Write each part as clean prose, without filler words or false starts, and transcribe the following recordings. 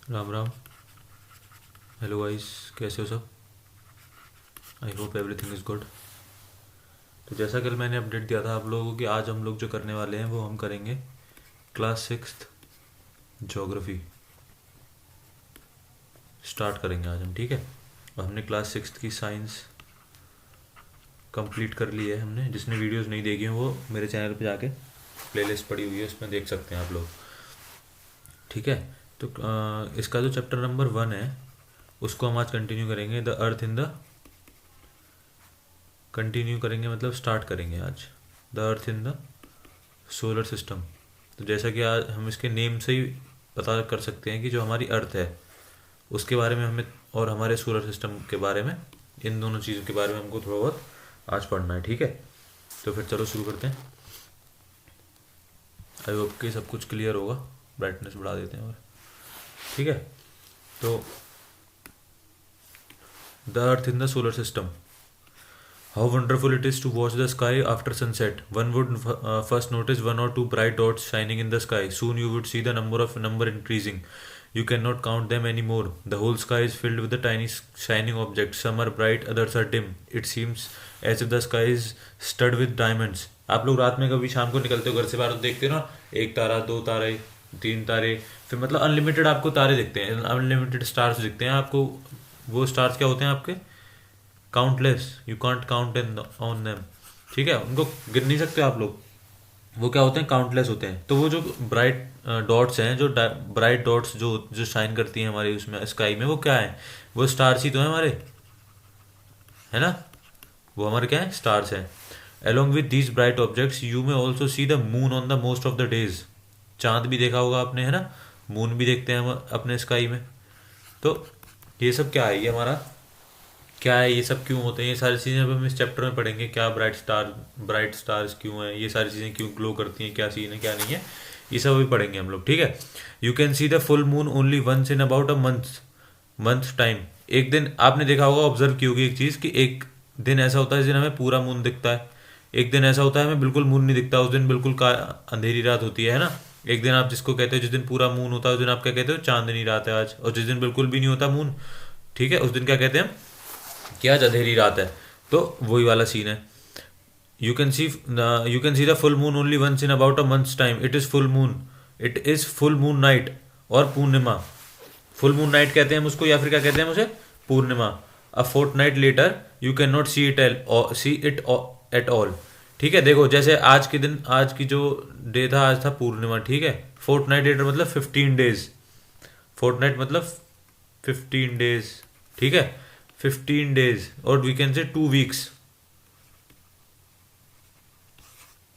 Ram Ram. Hello guys, कैसे हो सब? I hope everything is good. तो जैसा कल मैंने अपडेट दिया था आप लोगों को कि आज हम लोग जो करने वाले हैं वो हम करेंगे क्लास सिक्स्थ जोग्राफ़ी स्टार्ट करेंगे आज हम, ठीक है। और हमने क्लास सिक्स्थ की साइंस कंप्लीट कर ली है हमने। जिसने वीडियोस नहीं देखी हैं वो मेरे चैनल पे जाके प्लेलिस्ट पड़ी हुई है, उसमें देख सकते हैं आप लोग, ठीक है। तो इसका जो चैप्टर नंबर 1 है उसको हम आज कंटिन्यू करेंगे। The earth in the continue करेंगे मतलब स्टार्ट करेंगे आज the earth in the solar system. तो जैसा कि आज हम इसके नेम से ही पता कर सकते हैं कि जो हमारी अर्थ है उसके बारे में हमें, और हमारे सोलर सिस्टम के बारे में, इन दोनों चीज़ों के बारे में हमको थोड़ा बहुत आज पढ़ना है, ठीक है। तो फिर चलो शुरू करते हैं। आई होप कि सब कुछ क्लियर होगा। ब्राइटनेस बढ़ा देते हैं और, ठीक है। तो the earth in the solar system. How wonderful it is to watch the sky after sunset. One would first notice one or two bright dots shining in the sky. Soon you would see the number increasing. You cannot count them anymore. The whole sky is filled with the tiny shining objects. Some are bright, others are dim. It seems as if the sky is studded with diamonds. आप लोग रात में कभी शाम को निकलते हो घर से बाहर तो देखते हो ना, एक तारा, दो तारे, तीन तारे, फिर मतलब अनलिमिटेड आपको तारे दिखते हैं, अनलिमिटेड स्टार्स दिखते हैं आपको। वो स्टार्स क्या होते हैं आपके? Countless. You can't count in on them, ठीक है। उनको गिन नहीं सकते आप लोग। वो क्या होते हैं? काउंटलेस होते हैं। तो वो जो ब्राइट डॉट्स हैं, जो ब्राइट डॉट्स जो जो शाइन करती हैं हमारी उसमें स्काई में, वो क्या है? वो स्टार्स ही तो हैं हमारे, है ना। वो हमारे क्या है? स्टार्स हैं। along with these bright objects you may also see the moon on the most of the days. चांद भी देखा होगा आपने, है ना। मून भी देखते हैं हम अपने स्काई में। तो ये सब क्या है? ये हमारा क्या है? ये सब क्यों होते हैं? ये सारी चीज़ें अब हम इस चैप्टर में पढ़ेंगे। क्या ब्राइट स्टार्स क्यों हैं, ये सारी चीज़ें क्यों ग्लो करती हैं, क्या सीन है क्या नहीं है, ये सब अभी पढ़ेंगे हम लोग, ठीक है। You can see the full moon only once in about a month time. एक दिन आपने देखा होगा, ऑब्जर्व की होगी एक चीज़, कि एक दिन ऐसा होता है जिस दिन हमें पूरा मून दिखता है, एक दिन ऐसा होता है हमें बिल्कुल मून नहीं दिखता, उस दिन बिल्कुल का अंधेरी रात होती है ना। एक दिन आप जिसको कहते हो, जिस दिन पूरा मून होता है उस दिन आप क्या कहते हो? चांदनी रात है आज। और जिस दिन बिल्कुल भी नहीं होता मून, ठीक है, उस दिन क्या कहते हैं? कि आज अंधेरी रात है। तो वही वाला सीन है। You can see the full moon only once in about a months time. It is full moon night और पूर्णिमा। फुल मून नाइट कहते हैं हम उसको, या फिर क्या कहते हैं हम उसे? पूर्णिमा। A fortnight later you can not see it at all, ठीक है। देखो जैसे आज के दिन, आज की जो डे था, आज था पूर्णिमा, ठीक है। फोर्ट नाइट लेटर मतलब 15 डेज। फोर्ट नाइट मतलब 15 डेज, ठीक है। 15 डेज, और वी कैन से 2 वीक्स।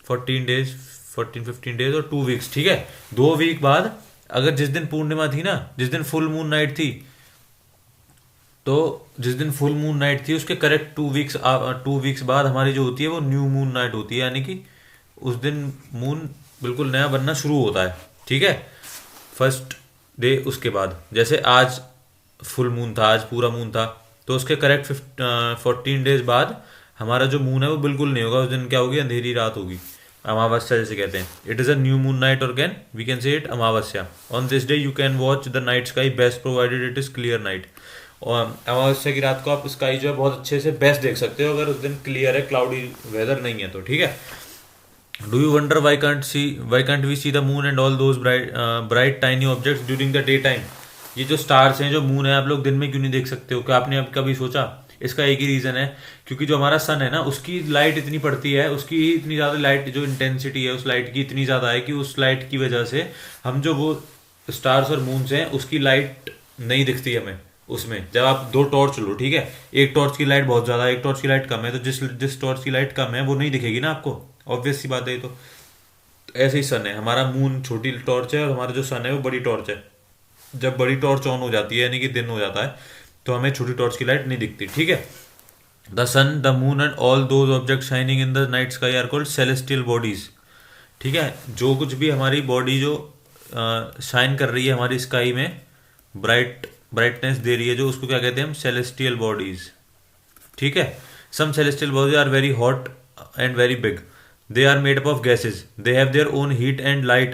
14 डेज, 14-15 डेज और 2 वीक्स, ठीक है। 2 वीक बाद, अगर जिस दिन पूर्णिमा थी ना, जिस दिन फुल मून नाइट थी, तो जिस दिन फुल मून नाइट थी उसके करेक्ट 2 वीक्स बाद हमारी जो होती है वो न्यू मून नाइट होती है। यानी कि उस दिन मून बिल्कुल नया बनना शुरू होता है, ठीक है। फर्स्ट डे उसके बाद, जैसे आज फुल मून था, आज पूरा मून था, तो उसके करेक्ट 14 डेज बाद हमारा जो मून है वो बिल्कुल नहीं होगा। उस दिन क्या होगी? अंधेरी रात होगी, अमावस्या जैसे कहते हैं। It is a new moon night, और can we can say it अमावस्या। On this day you can watch the night sky best provided it is clear night. और अमावस्या की रात को आप स्काई जो है बहुत अच्छे से बेस्ट देख सकते हो, अगर उस दिन क्लियर है, क्लाउडी वेदर नहीं है तो, ठीक है। Do you wonder why can't we see the moon and all those bright tiny objects during the day time. ये जो स्टार्स हैं, जो मून है, आप लोग दिन में क्यों नहीं देख सकते हो? क्या आपने अब कभी सोचा? इसका एक ही रीज़न है, क्योंकि जो हमारा सन है ना, उसकी लाइट इतनी पड़ती है, उसकी इतनी ज़्यादा लाइट, जो इंटेंसिटी है उस लाइट की इतनी ज़्यादा है कि उस लाइट की वजह से हम जो वो स्टार्स और मून्स हैं उसकी लाइट नहीं दिखती हमें उसमें। जब आप दो टॉर्च लो, ठीक है, एक टॉर्च की लाइट बहुत ज़्यादा, एक टॉर्च की लाइट कम है, तो जिस जिस टॉर्च की लाइट कम है वो नहीं दिखेगी ना आपको, ऑब्वियस सी बात है ये तो। ऐसे ही सन है, हमारा मून छोटी टॉर्च है और हमारा जो सन है वो बड़ी टॉर्च है। जब बड़ी टॉर्च ऑन हो जाती है, यानी कि दिन हो जाता है, तो हमें छोटी टॉर्च की लाइट नहीं दिखती, ठीक है। The sun, the moon and all those object shining in the night sky are called celestial bodies, ठीक है। जो कुछ भी हमारी बॉडी जो शाइन कर रही है हमारी स्काई में, ब्राइटनेस दे रही है जो, उसको क्या कहते हैं हम? सेलेस्टियल बॉडीज, ठीक है। Some celestial bodies are very hot and very big. They are made up of gases. They have their own heat and light.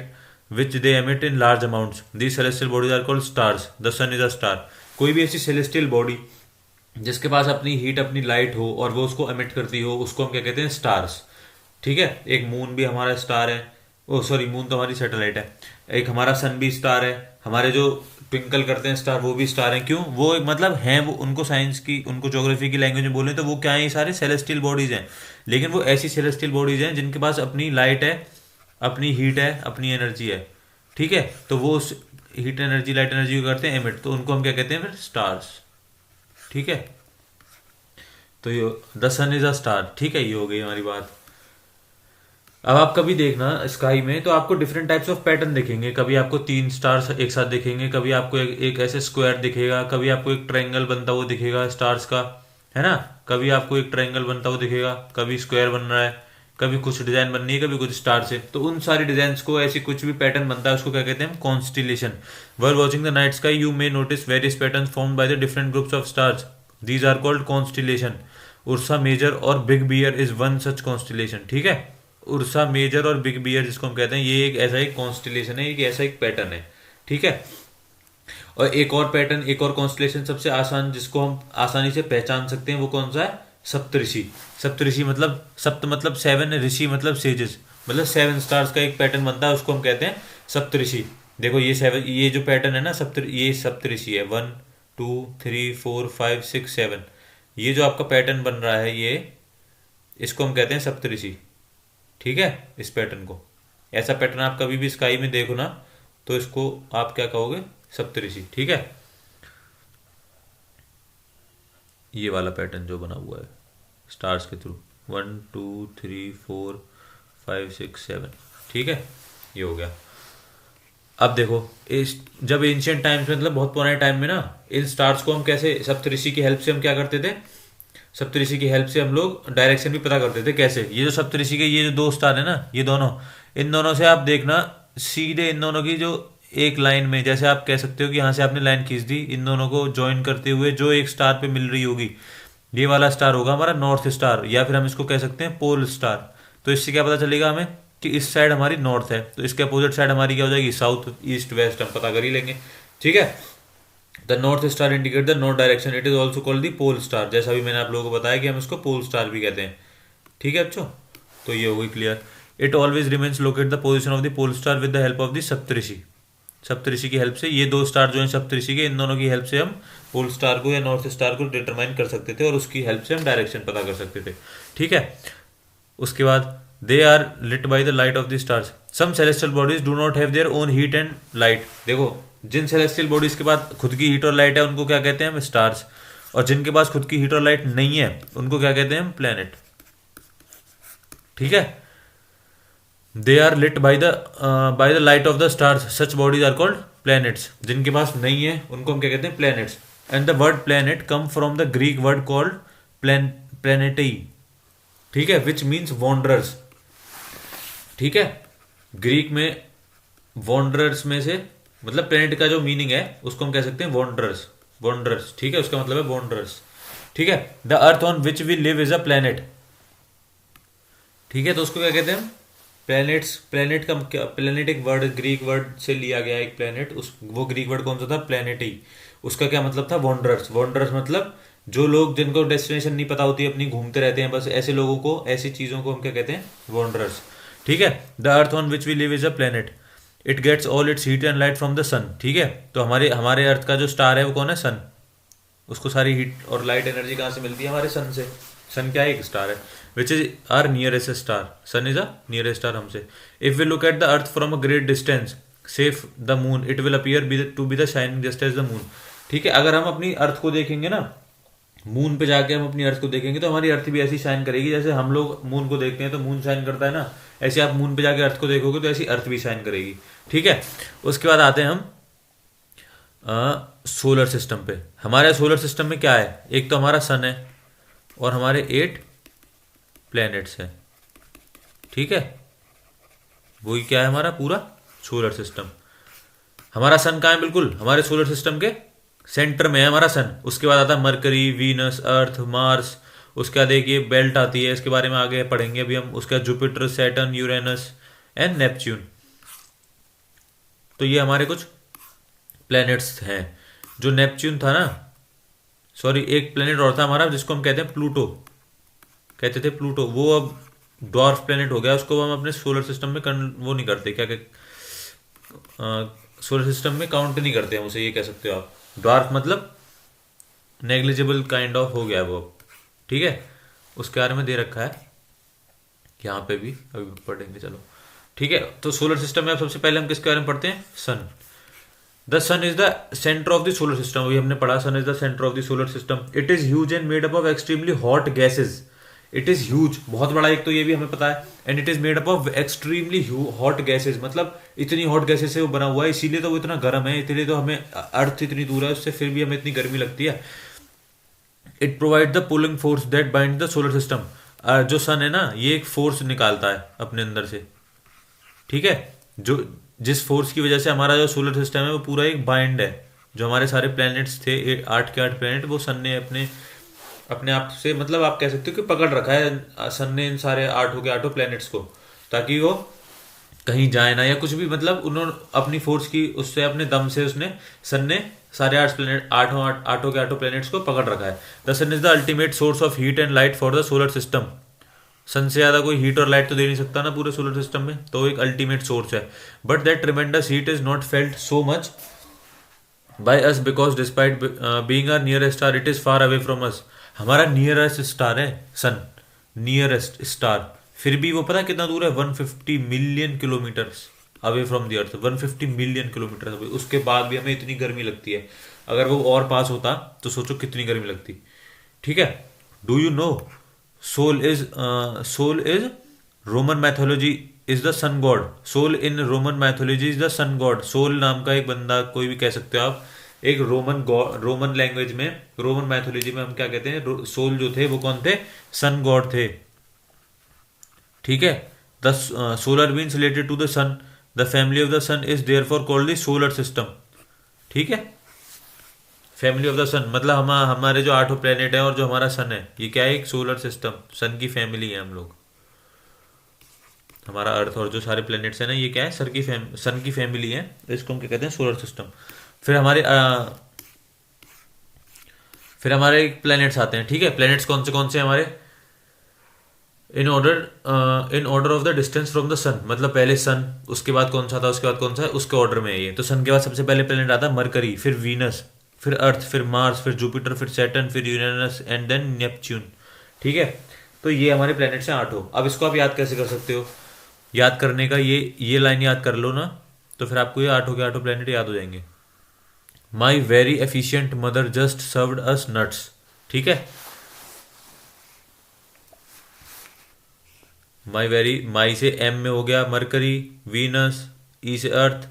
Which they emit in large amounts, these celestial bodies are called stars, the sun is a star. कोई भी ऐसी celestial body जिसके पास अपनी heat अपनी light हो और वो उसको एमिट करती हो, उसको हम क्या कहते हैं, स्टार्स। ठीक है, एक मून भी हमारा स्टार है, ओ सॉरी मून तो हमारी सैटेलाइट है, एक हमारा सन भी स्टार है, हमारे जो ट्विंकल करते हैं स्टार वो भी स्टार हैं। क्यों? वो मतलब हैं, वो उनको साइंस की, उनको ज्योग्राफी की लैंग्वेज में बोले तो वो क्या है, ये सारे सेलेस्टियल बॉडीज हैं। लेकिन वो ऐसी सेलेस्टियल बॉडीज हैं जिनके पास अपनी लाइट है, अपनी हीट है, अपनी एनर्जी है। ठीक है, तो वो उस हीट एनर्जी लाइट एनर्जी को करते हैं एमिट, तो उनको हम क्या कहते हैं फिर, स्टार्स। ठीक है, तो ये the sun is a star. ठीक है, ये हो गई हमारी बात। अब आप कभी देखना स्काई में तो आपको डिफरेंट टाइप्स ऑफ पैटर्न दिखेंगे। कभी आपको 3 स्टार्स एक साथ दिखेंगे, कभी आपको एक ऐसे स्क्वायर दिखेगा, कभी आपको एक ट्रायंगल बनता हुआ दिखेगा स्टार्स का, है ना। कभी आपको एक ट्रायंगल बनता हुआ दिखेगा, कभी स्क्वायर बन रहा है, कभी कुछ डिजाइन बननी है, कभी कुछ स्टार से। तो उन सारी डिजाइन को, ऐसी कुछ भी पैटर्न बनता है उसको क्या कहते हैं, constellation. while watching the night sky you may notice various pattern formed by the different groups of stars, these are called constellation. Ursa Major और Big Bear is one such constellation. ठीक है, Ursa Major और Big Bear जिसको हम कहते हैं, ये एक ऐसा एक कॉन्स्टिलेशन है, एक ऐसा एक पैटर्न है। ठीक है, और एक और पैटर्न, एक और कॉन्स्टिलेशन सबसे आसान जिसको हम आसानी से पहचान सकते हैं, वो कौन सा है, सप्तऋषि। सप्तऋषि मतलब सप्त मतलब 7, ऋषि मतलब सेजेस, मतलब 7 स्टार्स का एक पैटर्न बनता है, उसको हम कहते हैं सप्तऋषि। देखो ये 7, ये जो पैटर्न है ना ये सप्तऋषि है, 1 2 3 4 5 6 7, ये जो आपका पैटर्न बन रहा है, ये इसको हम कहते हैं सप्तऋषि। ठीक है, इस पैटर्न को, ऐसा पैटर्न आप कभी भी स्काई में देखो ना तो इसको आप क्या कहोगे, सप्तऋषि। ठीक है, ये वाला पैटर्न जो बना हुआ है स्टार्स के थ्रू, 1 2 3 4 5 6 7। ठीक है, ये हो गया। अब देखो इस जब एंशियंट टाइम्स में, मतलब बहुत पुराने टाइम में ना, इन स्टार्स को हम कैसे, सप्तऋषि की हेल्प से हम क्या करते थे, सप्तऋषि की हेल्प से हम लोग डायरेक्शन भी पता करते थे। कैसे? ये जो सप्तऋषि के ये जो 2 स्टार है ना, ये दोनों, इन दोनों से आप देखना सीधे, इन दोनों की जो एक लाइन में, जैसे आप कह सकते हो कि यहाँ से आपने लाइन खींच दी, इन दोनों को ज्वाइन करते हुए जो एक स्टार पे मिल रही होगी, ये वाला स्टार होगा हमारा नॉर्थ स्टार, या फिर हम इसको कह सकते हैं पोल स्टार। तो इससे क्या पता चलेगा हमें कि इस साइड हमारी नॉर्थ है, तो इसके अपोजिट साइड हमारी क्या हो जाएगी, साउथ ईस्ट वेस्ट, हम पता कर ही लेंगे। ठीक है, the north star indicate the north direction, it is also called the pole star. जैसा भी मैंने आप लोगों को बताया कि हम इसको पोल स्टार भी कहते हैं। ठीक है बच्चों, तो ये हो गई clear. It always remains locate the position of the pole star with the help of the Saptarishi. Saptarishi की हेल्प से, ये 2 स्टार जो है सप्तऋषि के, इन दोनों की हेल्प से हम पोल स्टार को या नॉर्थ स्टार को डिटरमाइन कर सकते थे, और उसकी हेल्प से हम डायरेक्शन पता कर सकते थे। ठीक है, उसके बाद they are lit by the light of the stars. Some celestial bodies do not have their own heat and light. देखो जिन सेलेस्टियल बॉडीज के पास खुद की हीट और लाइट है उनको क्या कहते हैं हम, स्टार्स। और जिनके पास खुद की हीट और लाइट नहीं है उनको क्या कहते हैं हम, प्लैनेट। ठीक है, they are lit by the light of the stars, such bodies are called planets. जिनके पास नहीं है उनको हम क्या कहते हैं, planets. And the word planet come from the Greek word called planetai. ठीक है, विच मीन्स वॉन्डरर्स। ठीक है, ग्रीक में वॉन्डरर्स में से, मतलब प्लेनेट का जो मीनिंग है उसको हम कह सकते हैं वॉन्डरर्स, वॉन्डरर्स। ठीक है, उसका मतलब है वॉन्डरर्स। ठीक है, the earth on which we live is a planet. ठीक है, तो उसको क्या कहते हैं हम, प्लैनेट्स। प्लैनेट का क्या, प्लैनेट एक वर्ड, ग्रीक वर्ड से लिया गया एक प्लैनेट, उस वो ग्रीक वर्ड कौन सा था, प्लैनेट ही। उसका क्या मतलब था, वॉन्डरर्स। वॉन्डरर्स मतलब जो लोग जिनको डेस्टिनेशन नहीं पता होती, अपनी घूमते रहते हैं बस, ऐसे लोगों को, ऐसी चीजों को हम क्या कहते हैं, वॉन्डरर्स। ठीक है, the earth on which we live is a planet, it gets all its heat and light from the sun. ठीक है, तो हमारे हमारे अर्थ का जो स्टार है वो कौन है, सन। उसको सारी हीट और लाइट एनर्जी कहाँ से मिलती है, हमारे सन से। सन क्या है, एक स्टार है, which is our nearest star. Sun is a nearest star हमसे। If we look at the earth from a great distance, say from the moon, it will appear to be the shining just as the moon. ठीक है, अगर हम अपनी अर्थ को देखेंगे ना, moon पे जाके हम अपनी अर्थ को देखेंगे तो हमारी अर्थ भी ऐसी शाइन करेगी, जैसे हम लोग मून को देखते हैं तो मून शाइन करता है ना, ऐसे आप मून पे जाके अर्थ को देखोगे तो ऐसी अर्थ भी शाइन करेगी। ठीक है, उसके बाद आते हैं हम सोलर सिस्टम पे। हमारे सोलर सिस्टम में क्या है, एक तो हमारा सन है और हमारे 8 प्लैनेट्स हैं। ठीक है, वही क्या है हमारा पूरा सोलर सिस्टम। हमारा सन कहाँ है, बिल्कुल हमारे सोलर सिस्टम के सेंटर में है हमारा सन। उसके बाद आता है मरकरी, वीनस, अर्थ, मार्स। उसके बाद एक ये बेल्ट आती है, इसके बारे में आगे पढ़ेंगे अभी हम। उसके बाद Jupiter, Saturn, Uranus and Neptune. तो ये हमारे कुछ प्लैनेट्स हैं। जो नेपच्यून था ना, सॉरी एक प्लेनेट और था हमारा जिसको हम कहते हैं प्लूटो, कहते थे प्लूटो, वो अब डॉर्फ प्लेनेट हो गया, उसको हम अपने सोलर सिस्टम में वो नहीं करते, क्या सोलर सिस्टम में काउंट नहीं करते हैं उसे, ये कह सकते हो आप। डॉर्फ मतलब नेग्लिजिबल काइंड ऑफ हो गया वो, ठीक है। उसके बारे में दे रखा है यहाँ पे भी, अभी पढ़ेंगे चलो, ठीक है। तो सोलर सिस्टम में अब सबसे पहले हम किसके बारे में पढ़ते हैं, sun. The sun is the centre of the solar system, अभी हमने पढ़ा sun is the centre of the solar system. It is huge and made up of extremely hot gases. It is huge, बहुत बड़ा, एक तो ये भी हमें पता है। And it is made up of extremely hot gases, मतलब इतनी हॉट गैसेज से वो बना हुआ है, इसीलिए तो वो इतना गर्म है, इसलिए तो हमें अर्थ इतनी दूर है उससे फिर भी हमें इतनी गर्मी लगती है। It provide the pulling force that bind the solar system. जो सन है ना, ये एक फोर्स निकालता है अपने अंदर से, ठीक है। जो जिस फोर्स की वजह से हमारा जो सोलर सिस्टम है वो पूरा एक बाइंड है। जो हमारे सारे प्लैनेट्स थे, 8 के 8 प्लैनेट, वो सन ने अपने अपने आप से, मतलब आप कह सकते हो कि पकड़ रखा है सन ने इन सारे 8 के 8 प्लैनेट्स को, ताकि वो कहीं जाए ना या कुछ भी, मतलब उन्होंने अपनी फोर्स की उससे, अपने दम से उसने, सन ने सारे 8 प्लैनेट, आठों के 8 प्लैनेट्स को पकड़ रखा है। The sun is the ultimate source of heat and light for the solar system. Sun से ज़्यादा कोई हीट और लाइट तो दे नहीं सकता ना पूरे सोलर सिस्टम में, तो एक अल्टीमेट सोर्स है। But that tremendous heat is not felt so much by us because despite being our nearest star it is far away from us. हमारा नियरेस्ट स्टार है सन, नियरेस्ट स्टार, फिर भी वो पता है कितना दूर है, 150 million kilometre away from the earth, 150 million kilometre away. उसके बाद भी हमें इतनी गर्मी लगती है। अगर वो और पास होता तो सोचो कितनी गर्मी लगती, ठीक है। Do you know Sol is Roman mythology is the sun god. Sol in Roman mythology is the sun god. Sol नाम का एक बंदा, कोई भी कह सकते हो आप, एक रोमन लैंग्वेज में, रोमन मैथोलॉजी में हम क्या कहते हैं, सोल जो थे वो कौन थे, सन गॉड थे, ठीक है। The solar beans related to the sun, the family of the sun is therefore called the solar system, ठीक है। फैमिली ऑफ द सन मतलब हमारे जो 8 प्लेनेट है और जो हमारा सन है, ये क्या है, एक सोलर सिस्टम, सन की फैमिली है हम लोग। हमारा अर्थ और जो सारे प्लेनेट्स हैं ना, ये क्या है, सन की फैमिली है, इसको हम क्या कहते हैं, सोलर सिस्टम। फिर हमारे प्लेनेट्स आते हैं, ठीक है। प्लेनेट्स कौन से हमारे, in order of the distance from the sun, मतलब पहले सन, उसके बाद कौन सा था, उसके बाद कौन सा है, उसके ऑर्डर में है ये। तो सन के बाद सबसे पहले प्लेनेट आता है मरकरी, फिर वीनस, फिर अर्थ, फिर मार्स, फिर जुपिटर, फिर सैटर्न, फिर यूरेनस एंड देन नेपच्यून, ठीक है। तो ये हमारे प्लैनेट्स हैं 8। अब इसको आप याद कैसे कर सकते हो, याद करने का ये लाइन याद कर लो ना, तो फिर आपको ये 8 के 8 प्लैनेट याद हो जाएंगे। My very efficient mother just served us nuts, ठीक है। माई से एम में हो गया मरकरी, वीनस, ई से Earth,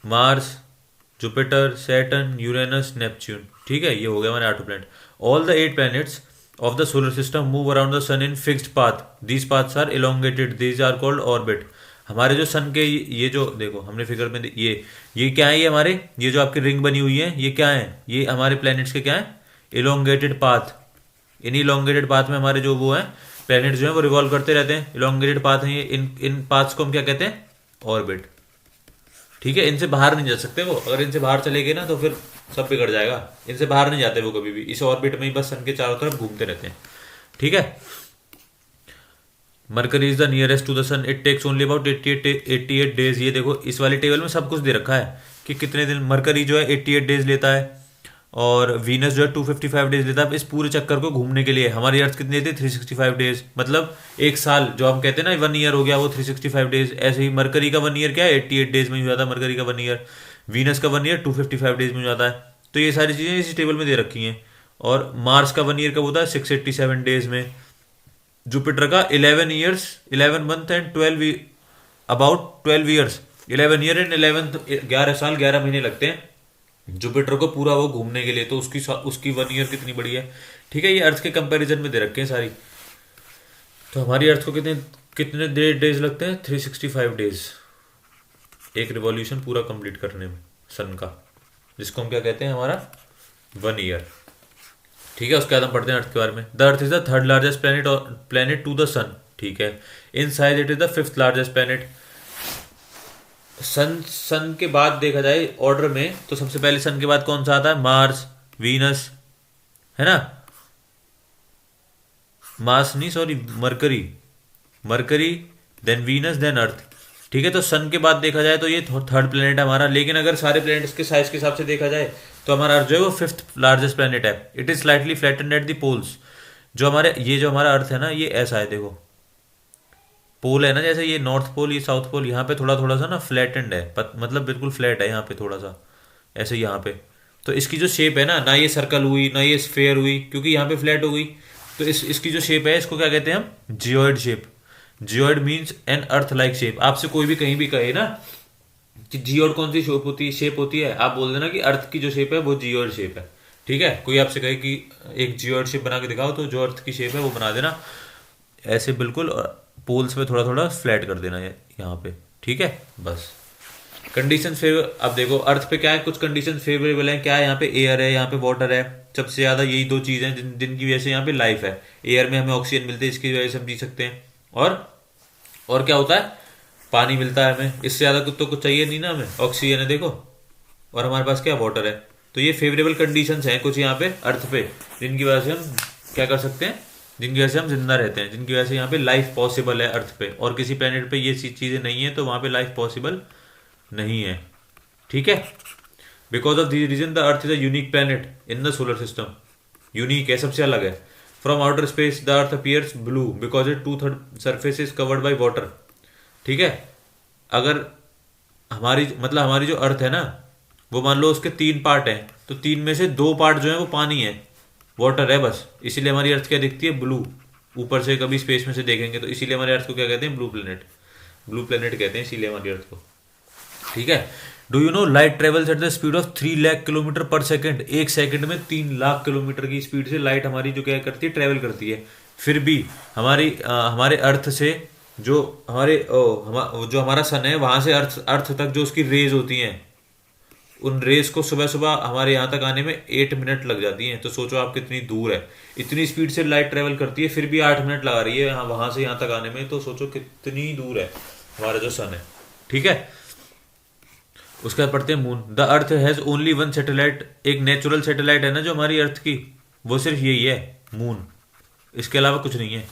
Mars, Jupiter, Saturn, Uranus, Neptune, ठीक है। ये हो गया हमारे 8 planet. All the 8 planets of the solar system move around the sun in fixed path, these paths are elongated, these are called orbit. हमारे जो सन के ये जो देखो हमने फिगर में ये क्या है, ये हमारे ये जो आपकी रिंग बनी हुई है, ये क्या है, ये हमारे प्लैनेट्स के क्या है, एलोंगेटेड पाथ। इन इलोंगेटेड पाथ में हमारे जो वो है प्लैनेट जो है वो रिवॉल्व करते रहते हैं, इलोंगेटेड पाथ है ये। इन पाथ्स को हम क्या कहते हैं, ऑर्बिट, ठीक है। इनसे बाहर नहीं जा सकते वो, अगर इनसे बाहर चले गए ना तो फिर सब बिगड़ जाएगा। इनसे बाहर नहीं जाते वो कभी भी, इस ऑर्बिट में ही बस सन के चारों तरफ घूमते रहते हैं, ठीक है। Mercury is the nearest to the sun, it takes only about 88 days. ये देखो इस वाले टेबल में सब कुछ दे रखा है कि कितने दिन मरकरी जो है 88 डेज लेता है, और वीनस जो है 255 डेज लेता है इस पूरे चक्कर को घूमने के लिए। हमारी अर्थ कितनी लेती है, 365 डेज, मतलब एक साल जो हम कहते हैं ना 1 ईयर हो गया, वो 365 डेज। ऐसे ही मरकरी का 1 ईयर क्या है, 88 डेज में हो जाता है मरकरी का 1 ईयर। वीनस का 1 ईयर 255 डेज में हो जाता है। तो ये सारी चीज़ें इसी टेबल में दे रखी हैं। और मार्स का 1 ईयर कब होता है, 687 डेज में। जुपिटर का 11 years, 11 month and 12 about 12 years, 11 year and 11 साल 11 महीने लगते हैं जुपिटर को पूरा वो घूमने के लिए। तो उसकी 1 ईयर कितनी बड़ी है, ठीक है। ये अर्थ के कंपैरिजन में दे रखे हैं सारी। तो हमारी अर्थ को कितने कितने डेज लगते हैं, 365 डेज एक रिवॉल्यूशन पूरा कंप्लीट करने में सन का, जिसको हम क्या कहते हैं, हमारा 1 ईयर, ठीक है। उसके बाद हम पढ़ते हैं अर्थ के बारे में। The earth is the 3rd largest planet to the sun, ठीक है। In size it is the 5th largest planet. Sun sun के बाद देखा जाए ऑर्डर में, तो सबसे पहले सन के बाद कौन सा आता है? मार्स, वीनस, है ना? मार्स नहीं, sorry, Mercury, Mercury, then Venus, then Earth. ठीक है, तो सन के बाद देखा जाए तो ये थर्ड प्लेनेट है हमारा। लेकिन अगर सारे प्लेनेट्स के साइज के हिसाब से देखा जाए तो हमारा अर्थ जो है वो फिफ्थ लार्जेस्ट प्लेनेट है। It is slightly flattened at the poles. जो हमारे ये जो हमारा अर्थ है ना, ये ऐसा है, देखो पोल है ना, जैसे ये नॉर्थ पोल, ये साउथ पोल, यहाँ पे थोड़ा थोड़ा सा ना फ्लैटेंड है, मतलब बिल्कुल फ्लैट है यहाँ पे थोड़ा सा, ऐसे यहाँ पे। तो इसकी जो शेप है ना ये सर्कल हुई ना ये स्फेयर हुई, क्योंकि यहाँ पे फ्लैट हो गई। तो इसकी जो शेप है इसको क्या कहते हैं हम? Geoid shape. Geoid means an earth like shape. आपसे कोई भी कहीं भी कहे ना कि जियोइड कौन सी शेप होती है, आप बोल देना कि अर्थ की जो शेप है वो जियोइड शेप है। ठीक है, कोई आपसे कहे कि एक जियोइड शेप बना के दिखाओ, तो जो अर्थ की शेप है वो बना देना ऐसे बिल्कुल, पोल्स पे थोड़ा थोड़ा फ्लैट कर देना है यहाँ पे। ठीक है, बस। कंडीशन फेवर, अब देखो अर्थ पे क्या है, कुछ कंडीशन फेवरेबल है। क्या है? यहाँ पे एयर है, यहाँ पे वाटर है। सबसे ज्यादा यही दो चीजें हैं जिनकी वजह से यहाँ पे लाइफ है। एयर में हमें ऑक्सीजन मिलते हैं, इसकी वजह से हम जी सकते हैं। और क्या होता है? पानी मिलता है हमें। इससे ज्यादा कुछ तो कुछ चाहिए नहीं ना हमें, ऑक्सीजन है देखो, और हमारे पास क्या? वाटर है। तो ये फेवरेबल कंडीशंस हैं कुछ यहाँ पे अर्थ पे, जिनकी वजह से हम क्या कर सकते हैं, जिनकी वजह से हम जिंदा रहते हैं, जिनकी वजह से यहाँ पे लाइफ पॉसिबल है अर्थ पे। और किसी प्लेनेट पे ये चीजें नहीं है तो वहां पे लाइफ पॉसिबल नहीं है। ठीक है, because of the reason the earth is a unique planet in the solar system. Unique है, सबसे अलग है। From outer space the earth appears blue because it 2/3 surface is covered by water. ठीक है, अगर हमारी जो अर्थ है ना, वो मान लो उसके 3 पार्ट हैं, तो 3 में से 2 पार्ट जो है वो पानी है, वाटर है बस। इसीलिए हमारी अर्थ क्या दिखती है? ब्लू। ऊपर से कभी स्पेस में से देखेंगे तो इसीलिए हमारे अर्थ को क्या कहते हैं? Blue planet. ब्लू प्लेनेट कहते हैं इसीलिए हमारी अर्थ को। ठीक है, do you no light travels at the speed of 3 lakh kilometre पर सेकेंड। एक सेकंड में 3 लाख किलोमीटर की स्पीड से लाइट हमारी जो क्या करती है? ट्रेवल करती है। फिर भी हमारे अर्थ से जो जो हमारा सन है, वहां से अर्थ तक जो उसकी रेज होती हैं, उन रेस को सुबह सुबह हमारे यहाँ तक आने में 8 मिनट लग जाती हैं। तो सोचो आप कितनी दूर है। इतनी स्पीड से लाइट ट्रेवल करती है, फिर भी 8 मिनट लगा रही है यहाँ, वहां से यहाँ तक आने में। तो सोचो कितनी दूर है हमारा जो सन है। ठीक है, उसके बाद पढ़ते हैं moon. The earth has only one satellite. एक नेचुरल सैटेलाइट है ना जो हमारी अर्थ की, वो सिर्फ यही है, मून। इसके अलावा कुछ नहीं है।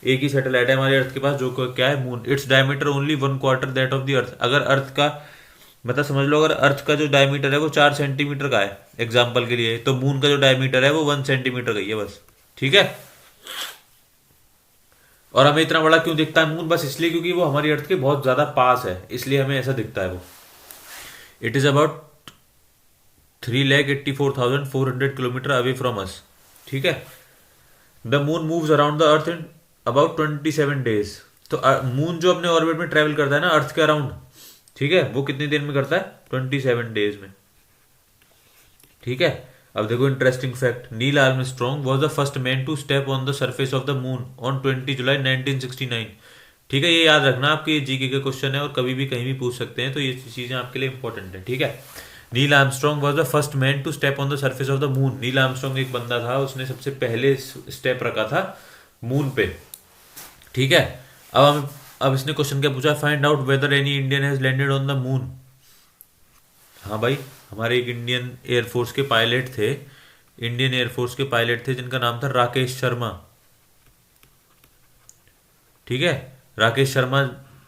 एक ही सैटेलाइट है हमारी अर्थ के पास, जो क्या है? Moon. Its diameter only 1/4 that of the earth. अगर अर्थ का मतलब समझ लो, अगर अर्थ का जो डायमीटर है वो 4 सेंटीमीटर का है एग्जाम्पल के लिए, तो मून का जो डायमीटर है वो 1 सेंटीमीटर का ही है बस। ठीक है, और हमें इतना बड़ा क्यों दिखता है मून? बस इसलिए क्योंकि वो हमारी अर्थ के बहुत ज्यादा पास है, इसलिए हमें ऐसा दिखता है वो। It is about 3,84,400 kilometre away from अस। ठीक है, the moon moves around the earth in about 27 days. तो मून जो अपने ऑर्बिट में ट्रेवल करता है ना अर्थ के अराउंड, ठीक है, वो कितने दिन में करता है? 27 डेज में। ठीक है, अब देखो interesting fact. Neil Armstrong was the first man to step on the surface of the moon on 20 July 1969। ठीक है, ये याद रखना, आपके जीके का क्वेश्चन है और कभी भी कहीं भी पूछ सकते हैं, तो ये चीजें आपके लिए इंपॉर्टेंट है। ठीक है, Neil Armstrong was the first man to step on the surface of the moon. Neil Armstrong एक बंदा था, उसने सबसे पहले स्टेप रखा था मून पे। ठीक है, अब इसने क्वेश्चन क्या पूछा? Find out whether any Indian has landed on the moon. हाँ भाई, हमारे एक इंडियन एयरफोर्स के पायलट थे, जिनका नाम था राकेश शर्मा। ठीक है, राकेश शर्मा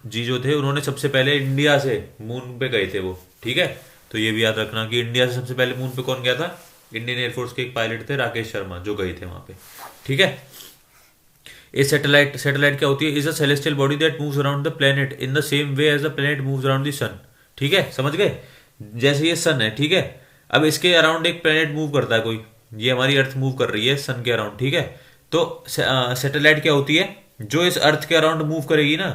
जी जो थे, उन्होंने सबसे पहले इंडिया से मून पे गए थे वो। ठीक है, तो ये भी याद रखना कि इंडिया से सबसे पहले मून पे कौन गया था? इंडियन एयरफोर्स के एक पायलट थे राकेश शर्मा, जो गए थे वहां पे। ठीक है, ए सैटेलाइट क्या होती है? Is a celestial body that moves around the planet in the same way as the planet moves around the sun. ठीक है, समझ गए? जैसे ये सन है, ठीक है, अब इसके अराउंड एक प्लेनेट मूव करता है कोई, ये हमारी अर्थ मूव कर रही है सन के अराउंड। ठीक है, तो सैटेलाइट क्या होती है? जो इस अर्थ के अराउंड मूव करेगी ना,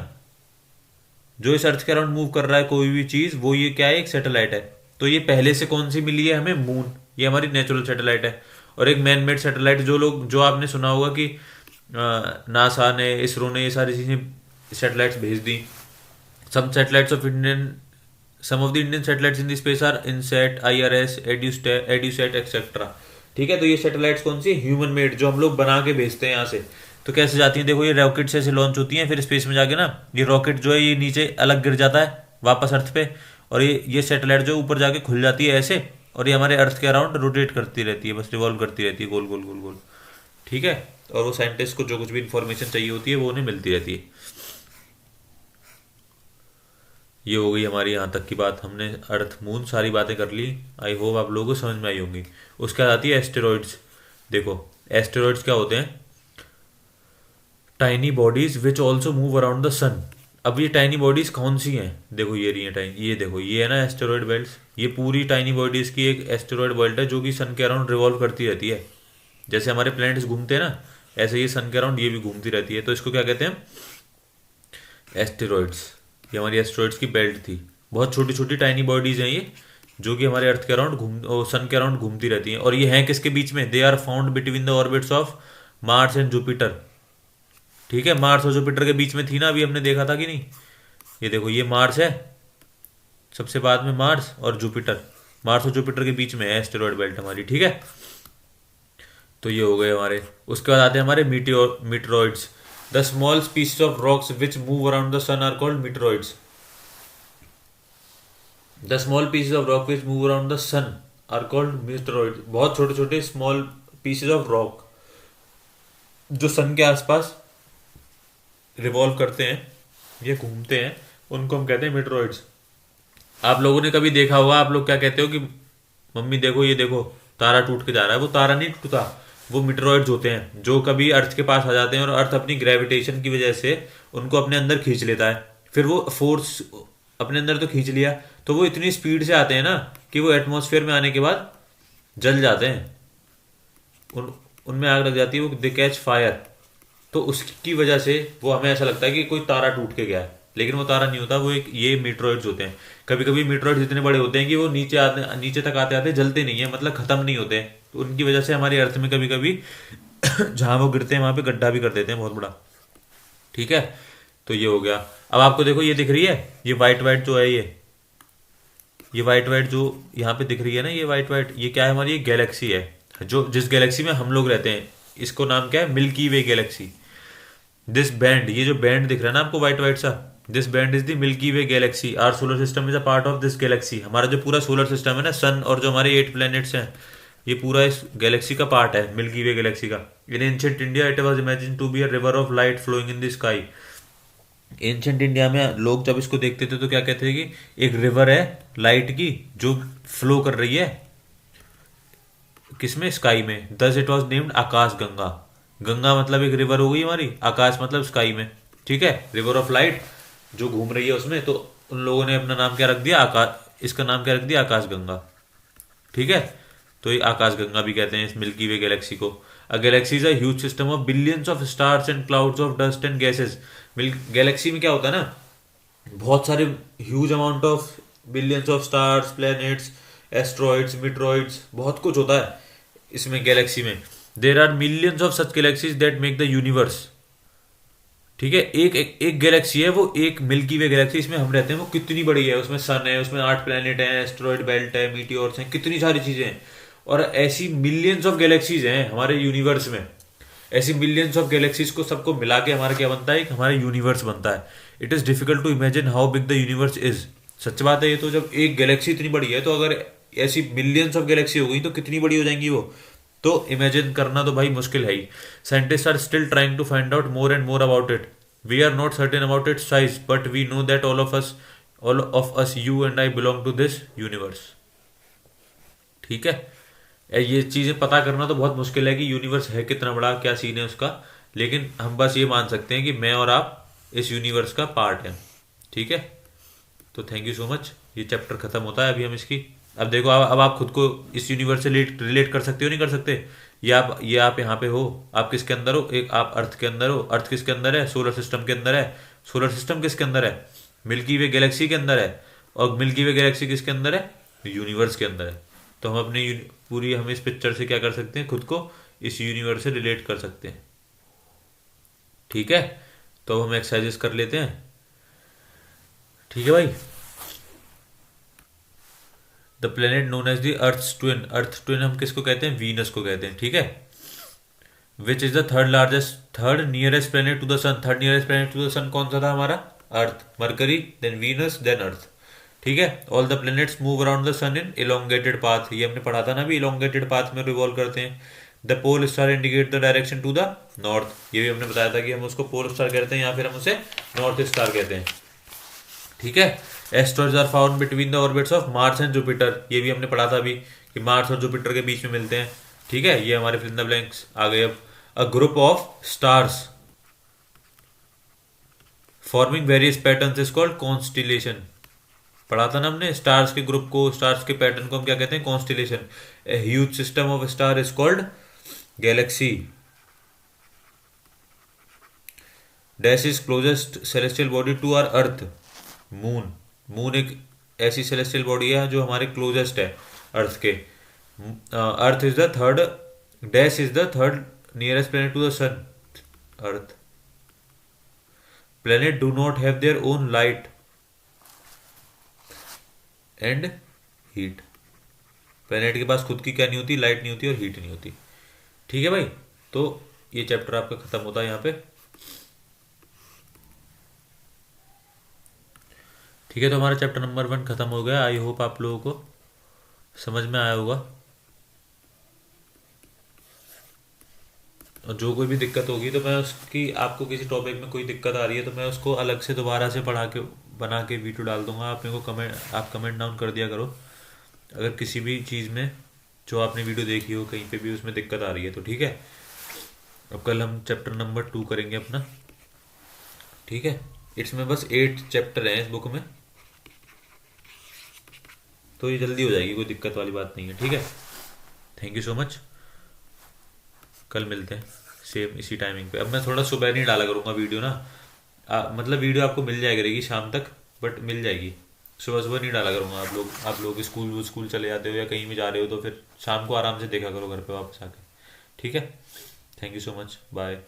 जो इस अर्थ के अराउंड मूव कर रहा है कोई भी चीज, वो ये क्या है? एक सैटेलाइट है। तो ये पहले से कौन सी मिली है हमें? मून। ये हमारी नेचुरल सैटेलाइट है। और एक मैन मेड सैटेलाइट, जो आपने सुना होगा कि नासा ने, इसरो ने ये सारी चीजें सैटेलाइट्स भेज दी। Some of the Indian satellites in the space are INSAT, IRS, EDUSAT etcetera. ठीक है, तो ये सैटेलाइट्स कौन सी? ह्यूमन मेड, जो हम लोग बना के भेजते हैं यहाँ से। तो कैसे जाती हैं? देखो, ये रॉकेट से ऐसे लॉन्च होती हैं, फिर स्पेस में जाके ना ये रॉकेट जो है ये नीचे अलग गिर जाता है, वापस अर्थ पे, और ये सैटेलाइट जो ऊपर जाके खुल जाती है ऐसे, और ये हमारे अर्थ के अराउंड रोटेट करती रहती है, बस रिवॉल्व करती रहती है, गोल गोल गोल गोल। ठीक है। और वो साइंटिस्ट को जो कुछ भी इंफॉर्मेशन चाहिए होती है वो उन्हें मिलती रहती है। ये हो गई हमारी यहाँ तक की बात, हमने अर्थ मून सारी बातें कर ली। आई होप आप लोगों को समझ में आई होंगी। उसके बाद आती है एस्टेरॉइड्स। देखो एस्टेरॉइड्स क्या होते हैं? Tiny bodies which also move around the sun. अब ये टाइनी बॉडीज कौन सी हैं? देखो ये रही है टाइनी, ये देखो ये है ना एस्टेरॉइड बेल्ट। ये पूरी टाइनी बॉडीज की एक एस्टेरॉइड बेल्ट है जो कि सन के अराउंड रिवॉल्व करती रहती है। जैसे हमारे प्लैनेट्स घूमते हैं ना, ऐसे ये सन के अराउंड ये भी घूमती रहती है। तो इसको क्या कहते हैं? एस्टेरॉइड्स। ये हमारी एस्टेरॉइड्स की बेल्ट थी। बहुत छोटी छोटी टाइनी बॉडीज हैं ये, जो कि हमारे अर्थ के अराउंड सन के अराउंड घूमती रहती हैं। और ये हैं किसके बीच में? They are found between the orbits of Mars and Jupiter. ठीक है, मार्स और जुपिटर के बीच में थी ना, अभी हमने देखा था कि नहीं? ये देखो ये मार्स है, सबसे बाद में मार्स और जुपिटर। मार्स और जुपिटर के बीच में है एस्टेरॉइड बेल्ट हमारी। ठीक है, तो ये हो गए हमारे। उसके बाद आते हैं हमारे meteoroids. The small species of rocks which move around the sun are called meteoroids. The small pieces of rock which move around the sun are called meteoroids. बहुत छोटे छोटे स्मॉल पीसेज ऑफ रॉक जो सन के आसपास revolve करते हैं, ये घूमते हैं, उनको हम कहते हैं मीटेरॉइड्स। आप लोगों ने कभी देखा होगा, आप लोग क्या कहते हो कि मम्मी देखो ये देखो तारा टूट के जा रहा है। वो तारा नहीं टूटा, वो मीटेरॉइड्स होते हैं जो कभी अर्थ के पास आ जाते हैं और अर्थ अपनी ग्रेविटेशन की वजह से उनको अपने अंदर खींच लेता है। फिर वो फोर्स अपने अंदर तो खींच लिया, तो वो इतनी स्पीड से आते हैं ना कि वो एटमॉस्फेयर में आने के बाद जल जाते हैं, उनमें आग लग जाती है, वो दे कैच फायर। तो उसकी वजह से वो हमें ऐसा लगता है कि कोई तारा टूट के गया है, लेकिन वो तारा नहीं होता, वो एक ये मीटेरॉइड्स होते हैं। कभी कभी मीटेरॉइड्स इतने बड़े होते हैं कि वो नीचे तक आते आते जलते नहीं है, मतलब खत्म नहीं होते हैं। तो उनकी वजह से हमारी अर्थ में कभी कभी जहां वो गिरते हैं वहां पे गड्ढा भी कर देते हैं बहुत बड़ा। ठीक है, तो ये हो गया। अब आपको देखो ये दिख रही है, ये वाइट वाइट जो है, ये वाइट वाइट जो यहाँ पे दिख रही है ना, ये वाइट वाइट, ये क्या है? हमारी ये गैलेक्सी है, जो जिस गैलेक्सी में हम लोग रहते हैं। इसको नाम क्या है? Milky Way galaxy. This band, ये जो बैंड दिख रहा है ना आपको वाइट वाइट सा, this band is the Milky Way galaxy. Our solar system is a part of this galaxy. हमारा जो पूरा सोलर सिस्टम है ना, सन और जो हमारे 8 प्लैनेट्स हैं, ये पूरा इस गैलेक्सी का पार्ट है, मिल्की वे गैलेक्सी का। In ancient India it was imagine to be a river of light flowing in the sky. Ancient India में लोग जब इसको देखते थे तो क्या कहते थे कि एक रिवर है लाइट की जो फ्लो कर रही है किसमें? स्काई में। दस इट वॉज नेम्ड आकाश गंगा। गंगा मतलब एक रिवर हो गई हमारी, आकाश मतलब स्काई में। ठीक है, रिवर ऑफ लाइट जो घूम रही है उसमें, तो उन लोगों ने अपना नाम क्या रख दिया? आकाश। इसका नाम क्या रख दिया? आकाश गंगा। ठीक है, तो ये आकाश गंगा भी कहते हैं इस मिल्की वे गैलेक्सी को। A galaxy is a huge system of billions of stars and clouds of dust and gases. Galaxy में क्या होता है ना, बहुत सारे huge amount of billions of stars, planets, asteroids, meteoroids, बहुत कुछ होता है इसमें गैलेक्सी में। There are millions of such galaxies that make the universe. ठीक है, एक गैलेक्सी है, वो एक मिल्की वे गैलेक्सी, इसमें हम रहते हैं, वो कितनी बड़ी है, उसमें सन है, उसमें 8 प्लैनेट हैं, एस्ट्रॉइड बेल्ट है, मीटियोर्स हैं, कितनी सारी चीजें हैं। और ऐसी मिलियंस ऑफ गैलेक्सीज हैं हमारे यूनिवर्स में। ऐसी मिलियंस ऑफ गैलेक्सीज को सबको मिला के हमारा क्या बनता है? एक हमारा यूनिवर्स बनता है। It is difficult to imagine how big the universe is. सच बात है ये तो, जब एक गैलेक्सी इतनी बड़ी है तो अगर ऐसी मिलियंस ऑफ गैलेक्सी हो गई तो कितनी बड़ी हो जाएंगी वो, तो इमेजिन करना तो भाई मुश्किल है ही। Scientist are still trying to find out more and more about it. We are not certain about it size, but we know that all of us, you and I, belong to this universe. ठीक है, ये चीजें पता करना तो बहुत मुश्किल है कि यूनिवर्स है कितना बड़ा, क्या सीन है उसका, लेकिन हम बस ये मान सकते हैं कि मैं और आप इस यूनिवर्स का पार्ट हैं। ठीक है, तो थैंक यू सो मच। ये चैप्टर खत्म होता है अभी हम इसकी। अब देखो, अब आप खुद को इस यूनिवर्स से रिलेट कर सकते हो, नहीं कर सकते? ये आप यहाँ पे हो, आप किसके अंदर हो? एक आप अर्थ के अंदर हो। अर्थ किसके अंदर है? सोलर सिस्टम के अंदर है। सोलर सिस्टम किसके अंदर है? मिल्की वे गैलेक्सी के अंदर है। और मिल्की वे गैलेक्सी किसके अंदर है? यूनिवर्स के अंदर है। तो हम अपनी पूरी, हम इस पिक्चर से क्या कर सकते हैं? खुद को इस यूनिवर्स से रिलेट कर सकते हैं। ठीक है, तो हम एक्सरसाइजेस कर लेते हैं। ठीक है भाई। The planet known as the earth twin. Earth twin हम किसको कहते हैं? वीनस को कहते हैं। ठीक है, which is the third nearest planet to the sun. Third nearest planet to the sun कौन सा था हमारा? Earth, Mercury, then Venus, then Earth. ठीक है। All the planets move around the sun in elongated path, ये हमने पढ़ा था ना भी, इलोंगेटेड पाथ में रिवॉल्व करते हैं। The pole star indicate the direction to the north, ये भी हमने बताया था कि हम उसको पोल स्टार कहते हैं या फिर हम उसे नॉर्थ स्टार कहते हैं। ठीक है। Asteroids are found between the orbits of Mars and Jupiter, ये भी हमने पढ़ा था अभी कि मार्स और जुपिटर के बीच में मिलते हैं। ठीक है, ये हमारे फिल इन द ब्लैंक्स आ गए। अब a group of stars forming various patterns is called constellation, पढ़ा था ना हमने। स्टार्स के ग्रुप को, स्टार्स के पैटर्न को हम क्या कहते हैं? Constellation. A huge system of star is called galaxy. Dash is closest celestial body to our earth, moon. Moon एक ऐसी सेलेस्टियल बॉडी है जो हमारे क्लोजेस्ट है अर्थ के। Earth is the third, dash is the third nearest planet to the sun, earth. Planet do not have their own light and heat, planet के पास खुद की क्या नहीं होती? लाइट नहीं होती और हीट नहीं होती। ठीक है भाई, तो ये चैप्टर आपका खत्म होता है यहाँ पे। ठीक है, तो हमारा चैप्टर नंबर 1 खत्म हो गया। आई होप आप लोगों को समझ में आया होगा, और जो कोई भी दिक्कत होगी तो मैं उसकी, आपको किसी टॉपिक में कोई दिक्कत आ रही है तो मैं उसको अलग से दोबारा से पढ़ा के बना के वीडियो डाल दूंगा। आप मेरे को कमेंट, आप कमेंट डाउन कर दिया करो अगर किसी भी चीज़ में जो आपने वीडियो देखी हो कहीं पे भी उसमें दिक्कत आ रही है तो। ठीक है, अब कल हम चैप्टर नंबर 2 करेंगे अपना। ठीक है, इसमें बस 8 चैप्टर हैं इस बुक में, तो ये जल्दी हो जाएगी, कोई दिक्कत वाली बात नहीं है। ठीक है, थैंक यू सो मच। कल मिलते हैं सेम इसी टाइमिंग पे। अब मैं थोड़ा सुबह नहीं डाला करूँगा वीडियो ना, मतलब वीडियो आपको मिल जाएगी रहेगी शाम तक, बट मिल जाएगी। सुबह सुबह नहीं डाला करूँगा। आप लोग स्कूल चले जाते हो या कहीं भी जा रहे हो तो फिर शाम को आराम से देखा करो घर पे वापस आके। ठीक है, thank you so much, bye.